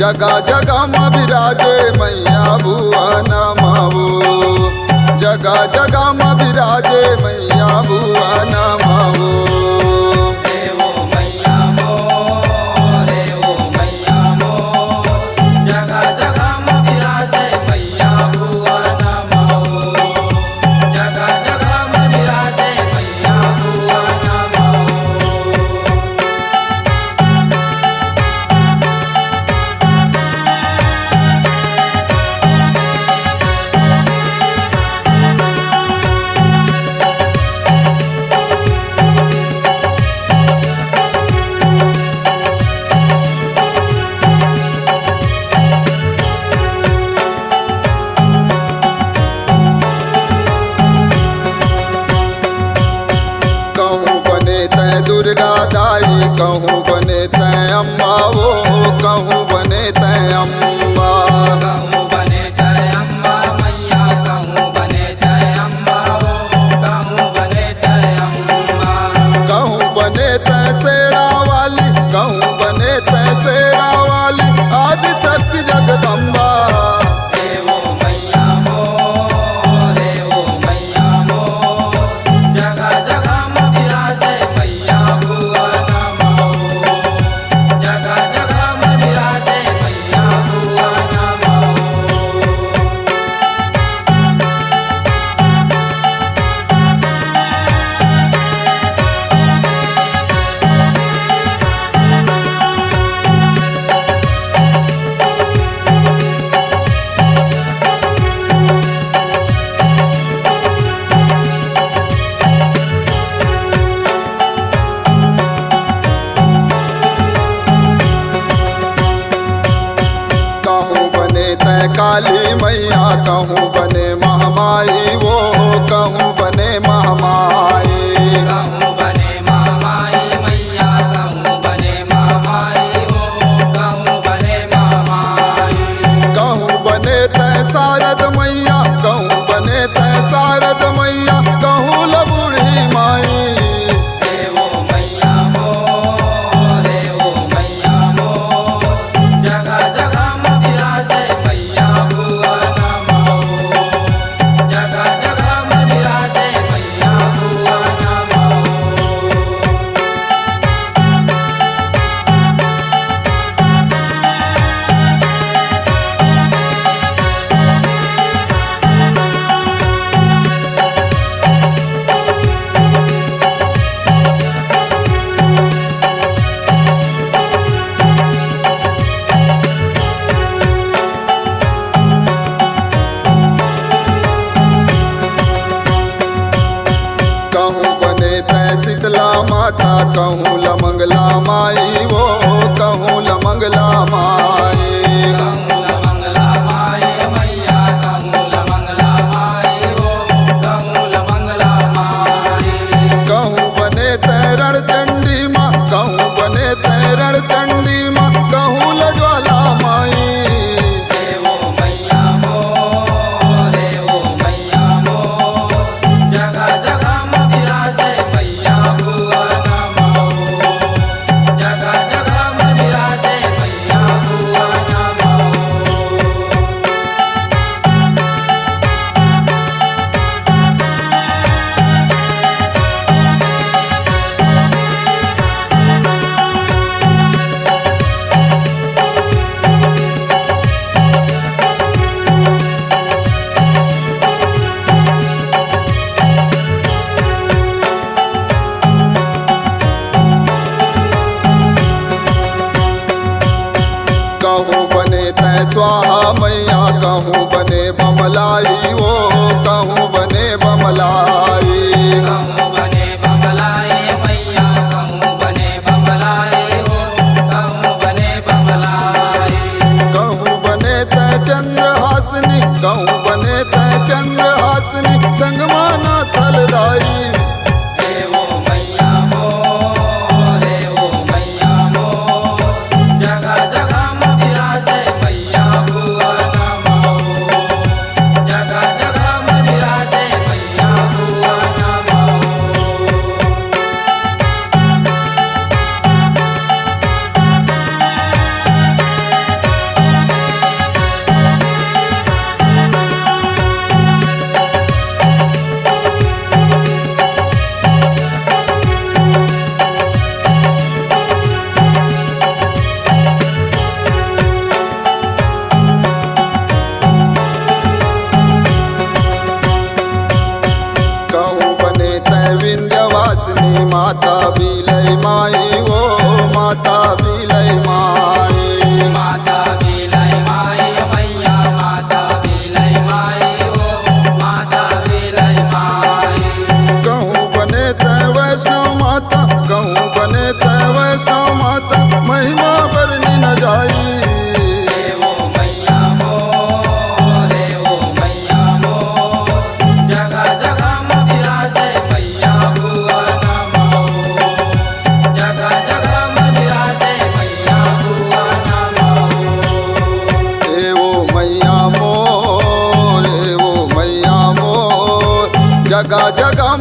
जगह जगह में विराजे मैया भुवन मावो, जगह जगह में विराजे मैया भुवन मावो। दुर्गा दाई कहूँ बने तय अम्मा वो, कहूँ बने तय अम्मा, कहूँ बने तय अम्मा मैया, कहूँ बने तय अम्मा वो, कहूँ बने तय अम्मा, कहूँ बने तय शेरा वाली, कहूँ बने तय शेरा वाली, आदि शक्ति जगदम्बा। रे वो मैया मोर, रे वो मैया मोर, जगह जगह में विराजे मैया भुवन मावो, जगह जगह में विराजे मैया भुवन मावो। कहूँ बने तय काली मैया, कहूँ बने महामाई वो, कहूँ बने महामाई, कहूँ बने महामाई मैया, कहूँ बने महामाई हो, कहूँ बने महामाई, कहूँ बने तय शारद मैया, कहूँ बने तय शारद मैया, कहूँ लबूढ़ी माई। रे वो मैया मोर, रे वो मैया मोर, जगह जगह में विराजे मैया भुवन मावो, जगह जगह में विराजे मैया भुवन मावो। कहूँ बने तय शीतला माता, कहूँ लमंगला माई वो, कहूँ लमंगला माई, कहूँ लमंगला माई मैया, कहूँ लमंगला माई हो, कहूँ लमंगला माई, कहूँ बने तय रणचंडी माँ, कहूँ बने तय रणचंडी माँ, कहूँ लज्वाला माई। रे वो मैया मोर, रे वो मैया मोर, जगह जगह में विराजे मैया भुवन मावो, जगह जगह में विराजे मैया भुवन मावो। कहूँ बने तय स्वाहा मैया, कहूँ बने बमलाई वो, कहूँ बने बमलाई, कहूँ बने बमलाई मैया, कहूँ बने बमलाई हो, कहूँ बने बमलाई, कहूँ बने तय चंद्रहासिनी, कहूँ बने तय चंद्रहासिनी, संगमाना थलदाई। रे वो मैया मोर, रे वो मैया मोर, जगह जगह में विराजे मैया भुवन मावो, जगह जगह में विराजे मैया भुवन मावो। माता बिलय माई वो माता बिलय माई। माता बिलय माई मैया माता बिलय माई ओ माता बिलय माई। कहूँ बने तय वैष्णव माता, कहूँ बने तय वैष्णव माता, महिमा बरनी न जाई। रे वो मैया मोर, रे वो मैया मोर, जगह जगह में विराजे मैया भुवन मोर। जगह जगह में विराजे मैया भुवन मोर। हे वो मैया मोर, हे वो मैया मोर, जगह जगह